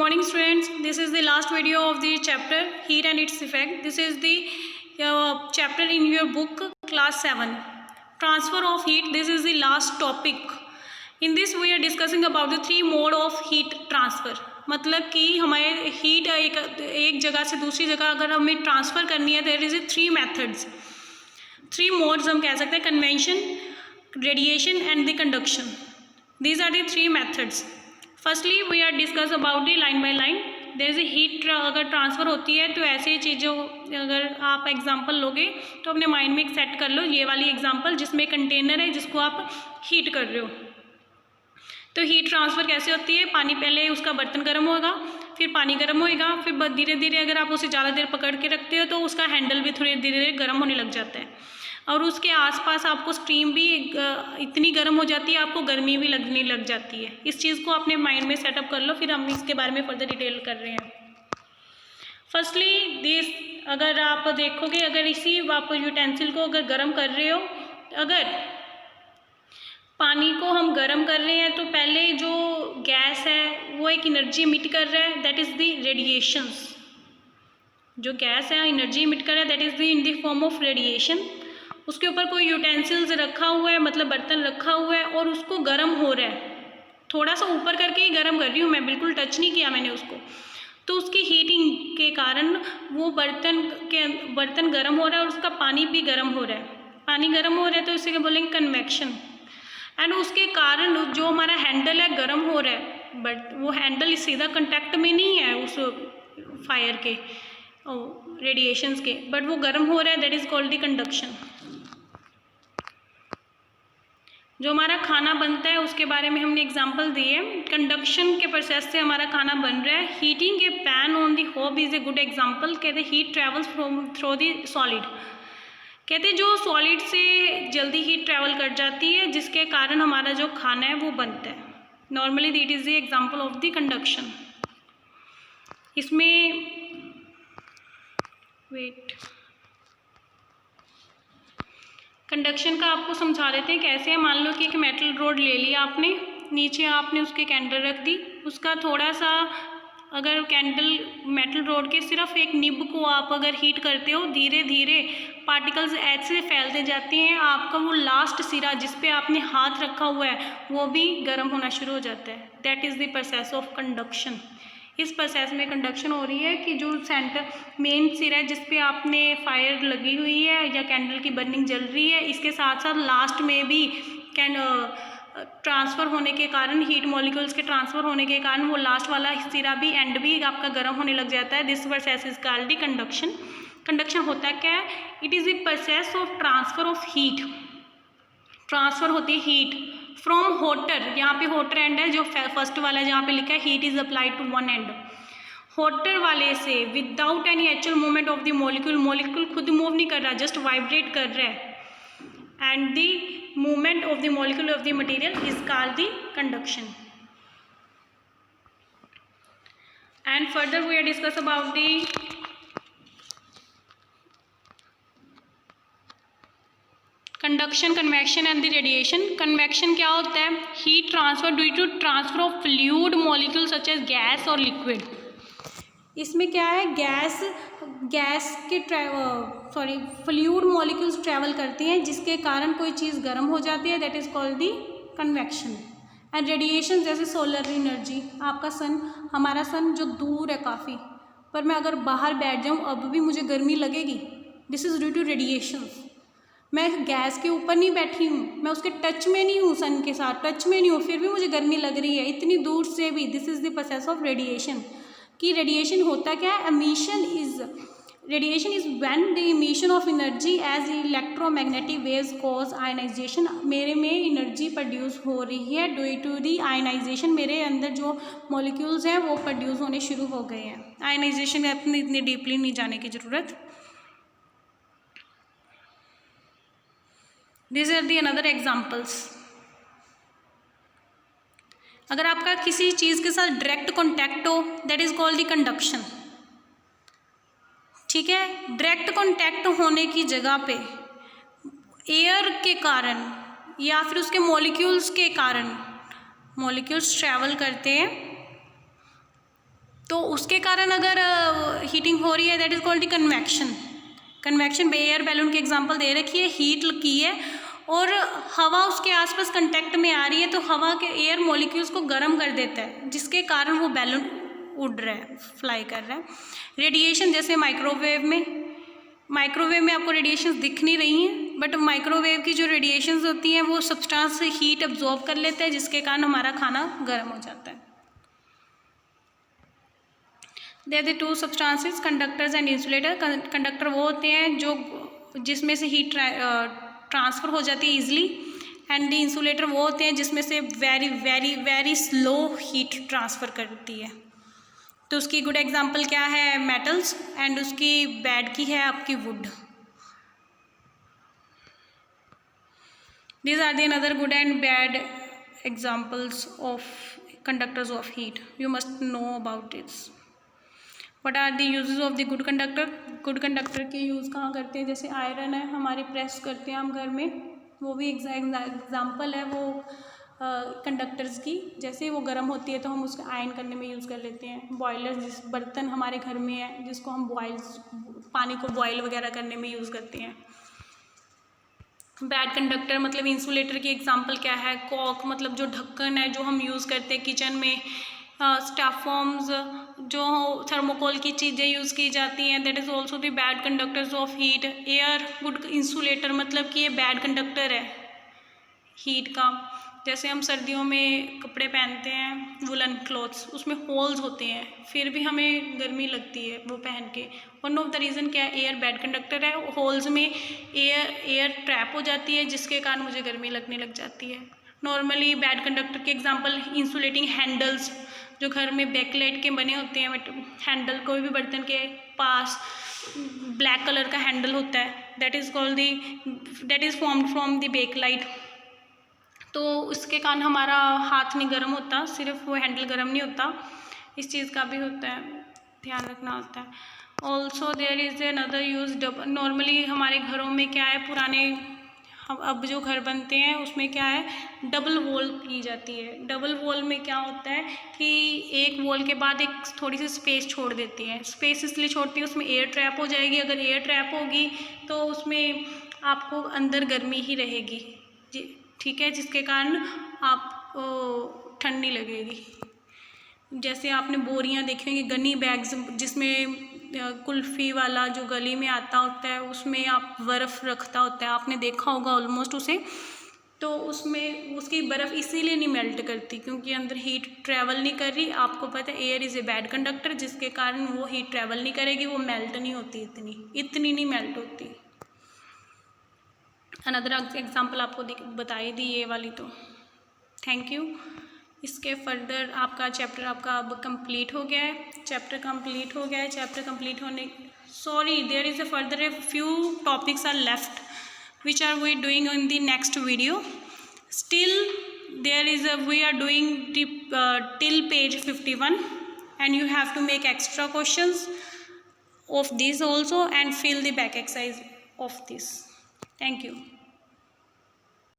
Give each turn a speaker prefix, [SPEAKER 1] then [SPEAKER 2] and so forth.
[SPEAKER 1] morning students, this is the last video of the chapter heat and its effect. This is the chapter in your book class 7, transfer of heat. This is the last topic. In this we are discussing about the 3 mode of heat transfer. मतलब कि हमें heat एक जगह से दूसरी जगह अगर हमें ट्रांसफ़र करनी है, देयर इज़ 3 मेथड्स, 3 मोड्स हम कह सकते हैं, convention, radiation and the conduction. These are the 3 methods. Firstly, we are discuss about the line by line. There is a heat अगर ट्रांसफ़र होती है तो ऐसी चीज़ों अगर आप एग्जांपल लोगे तो अपने माइंड में एक सेट कर लो ये वाली एग्जांपल जिसमें कंटेनर है जिसको आप हीट कर रहे हो. तो हीट ट्रांसफ़र कैसे होती है? पानी पहले उसका बर्तन गर्म होगा, फिर पानी गर्म होएगा, फिर धीरे धीरे अगर आप उसे ज़्यादा देर पकड़ के रखते हो तो उसका हैंडल भी थोड़ी धीरे धीरे गर्म होने लग जाता है और उसके आसपास आपको स्टीम भी इतनी गर्म हो जाती है, आपको गर्मी भी लगने लग जाती है. इस चीज़ को अपने माइंड में सेटअप कर लो, फिर हम इसके बारे में फर्दर डिटेल कर रहे हैं. फर्स्टली दिस, अगर आप देखोगे, अगर इसी आप यूटेंसिल को अगर गर्म कर रहे हो, अगर पानी को हम गर्म कर रहे हैं तो पहले जो गैस है वो एक एनर्जी इमिट कर रहा है, दैट इज़ द रेडिएशंस. जो गैस है एनर्जी इमिट कर रहा है, that is the in the form of radiation. उसके ऊपर कोई यूटेंसिल्स रखा हुआ है, मतलब बर्तन रखा हुआ है और उसको गर्म हो रहा है. थोड़ा सा ऊपर करके ही गर्म कर रही हूँ मैं, बिल्कुल टच नहीं किया मैंने उसको. तो उसकी हीटिंग के कारण वो बर्तन गर्म हो रहा है और उसका पानी भी गर्म हो रहा है. पानी गर्म हो रहा है तो इसे क्या बोलेंगे? कन्वेक्शन. एंड उसके कारण जो हमारा हैंडल है गर्म हो रहा है, बट वो हैंडल सीधा कंटेक्ट में नहीं है उस फायर के रेडिएशंस के, बट वो गर्म हो रहा है, that is called the conduction. जो हमारा खाना बनता है उसके बारे में हमने एग्जांपल दी है. कंडक्शन के प्रोसेस से हमारा खाना बन रहा है. Heating a pan on the होब इज़ ए गुड एग्जांपल. कहते हैं heat travels from through the solid. कहते हैं जो सॉलिड से जल्दी हीट ट्रैवल कर जाती है जिसके कारण हमारा जो खाना है वो बनता है. Normally that is the example of the conduction. इसमें कंडक्शन का आपको समझा देते हैं कैसे है. मान लो कि एक मेटल रोड ले लिया आपने, नीचे आपने उसके कैंडल रख दी, उसका थोड़ा सा अगर कैंडल मेटल रोड के सिर्फ एक निब को आप अगर हीट करते हो, धीरे धीरे पार्टिकल्स ऐसे फैलते जाते हैं, आपका वो लास्ट सिरा जिस पे आपने हाथ रखा हुआ है वो भी गर्म होना शुरू हो जाता है. That is the process of conduction. इस प्रोसेस में कंडक्शन हो रही है कि जो सेंटर मेन सिरा है जिस पे आपने फायर लगी हुई है या कैंडल की बर्निंग जल रही है, इसके साथ साथ लास्ट में भी ट्रांसफ़र होने के कारण, हीट मॉलिक्यूल्स के ट्रांसफ़र होने के कारण वो लास्ट वाला सिरा भी एंड भी आपका गर्म होने लग जाता है. This process is called the conduction. Conduction होता क्या है? It is the process of transfer of heat. Transfer होती है हीट फ्रॉम होटर. यहाँ पे होटर एंड है, जो फर्स्ट वाला है जहाँ पे लिखा है heat is applied to one end. Hotter वाले से without any actual movement of the molecule, molecule खुद मूव नहीं कर रहा, जस्ट वाइब्रेट कर रहा है, and the movement of the molecule of the material is called the conduction. And further we are discuss about the conduction, convection and the radiation. Convection क्या होता है? Heat transfer due to transfer of fluid molecules such as gas or liquid. इसमें क्या है? Gas के fluid molecules travel करती हैं जिसके कारण कोई चीज़ गर्म हो जाती है, that is called the convection. And radiation जैसे सोलर एनर्जी, आपका सन, हमारा सन जो दूर है काफ़ी, पर मैं अगर बाहर बैठ जाऊँ अब भी मुझे गर्मी लगेगी. This is due to radiation. मैं गैस के ऊपर नहीं बैठी हूँ, मैं उसके टच में नहीं हूँ, सन के साथ टच में नहीं हूँ, फिर भी मुझे गर्मी लग रही है इतनी दूर से भी. This is the process of radiation. कि रेडिएशन होता क्या है? Radiation is when the emission of energy as electromagnetic waves cause ionization. मेरे में एनर्जी प्रोड्यूस हो रही है ड्यू टू दी आयनाइजेशन. मेरे अंदर जो मॉलिक्यूल्स हैं वो प्रोड्यूस होने शुरू हो गए हैं. आयनाइजेशन में अपने इतनी डीपली नहीं जाने की ज़रूरत. This are the another examples. अगर आपका किसी चीज़ के साथ डायरेक्ट कॉन्टैक्ट हो, that is called the conduction. ठीक है? डायरेक्ट कॉन्टैक्ट होने की जगह पे एयर के कारण या फिर उसके मॉलिक्यूल्स के कारण, मॉलिक्यूल्स ट्रैवल करते हैं तो उसके कारण अगर हीटिंग हो रही है, that is called the convection. Convection air balloon की एग्जांपल दे रखी है, हीट की है और हवा उसके आसपास कांटेक्ट में आ रही है, तो हवा के एयर मॉलिक्यूल्स को गर्म कर देता है, जिसके कारण वो बैलून उड़ रहा है, फ्लाई कर रहा है। रेडिएशन, जैसे माइक्रोवेव में आपको रेडिएशंस दिख नहीं रही हैं, बट माइक्रोवेव की जो रेडिएशंस होती हैं वो सब्सटेंस से हीट अब्जॉर्ब कर लेते हैं, जिसके कारण हमारा खाना गर्म हो जाता है। They are the two substances, conductors and insulator. Conductor वो होते हैं जो जिसमें से हीट ट्रांसफ़र हो जाती है ईजिली, एंड द इंसुलेटर वो होते हैं जिसमें से very very very slow heat transfer करती है। तो उसकी गुड एग्जांपल क्या है, मेटल्स, एंड उसकी बैड की है आपकी would. These are the another good and bad examples of conductors of heat. You must know about this. What are the uses of the good conductor? Good conductor के use कहाँ करते हैं, जैसे iron है हमारी प्रेस करते हैं हम घर में, वो भी एग्जाम्पल है वो कंडक्टर्स की। जैसे वो गर्म होती है तो हम उसको आयरन करने में यूज़ कर लेते हैं। बॉयलर, जिस बर्तन हमारे घर में है जिसको हम पानी को बॉयल वगैरह करने में यूज़ करते हैं। बैड कंडक्टर मतलब इंसुलेटर की एग्जांपल क्या है, कॉक मतलब जो ढक्कन है जो हम यूज़ करते हैं किचन में, स्टाफॉर्म्स जो थर्मोकोल की चीज़ें यूज़ की जाती हैं, that is also the bad conductors of heat. Air good insulator मतलब कि ये बैड कंडक्टर है हीट का। जैसे हम सर्दियों में कपड़े पहनते हैं वुलन क्लॉथ्स, उसमें होल्स होते हैं, फिर भी हमें गर्मी लगती है वो पहन के। वन ऑफ द रीज़न क्या है, एयर बैड कंडक्टर है, होल्स में एयर ट्रैप हो जाती है, जिसके कारण मुझे गर्मी लगने लग जाती है। नॉर्मली बैड कंडक्टर के एग्जांपल इंसुलेटिंग हैंडल्स, जो घर में बैकलाइट के बने होते हैं, बट हैंडल कोई भी बर्तन के पास ब्लैक कलर का हैंडल होता है, that is formed from the bakelite. तो उसके कारण हमारा हाथ नहीं गर्म होता, सिर्फ वो हैंडल गर्म नहीं होता, इस चीज़ का भी होता है, ध्यान रखना होता है। Also there is another use, normally हमारे घरों में क्या है, पुराने अब जो घर बनते हैं उसमें क्या है, डबल वॉल की जाती है। डबल वॉल में क्या होता है कि एक वॉल के बाद एक थोड़ी सी स्पेस छोड़ देती है। स्पेस इसलिए छोड़ती है, उसमें एयर ट्रैप हो जाएगी। अगर एयर ट्रैप होगी तो उसमें आपको अंदर गर्मी ही रहेगी, ठीक है, जिसके कारण आपको ठंड नहीं लगेगी। जैसे आपने बोरियां देखी होंगी, गनी बैग्स, जिसमें कुल्फ़ी वाला जो गली में आता होता है उसमें आप बर्फ़ रखता होता है, आपने देखा होगा ऑलमोस्ट उसे। तो उसमें उसकी बर्फ़ इसीलिए नहीं मेल्ट करती क्योंकि अंदर हीट ट्रैवल नहीं कर रही। आपको पता है air is a bad conductor, जिसके कारण वो हीट ट्रैवल नहीं करेगी, वो मेल्ट नहीं होती, इतनी नहीं मेल्ट होती। अनदर एग्जाम्पल आपको बताई दी ये वाली। तो थैंक यू। इसके फर्दर आपका चैप्टर आपका अब कंप्लीट हो गया है, चैप्टर कंप्लीट होने sorry there is a further a few topics are left which are we doing in the next video. Still there is we are doing till page 51 and you have to make extra questions of this also and fill the back exercise of this. Thank you.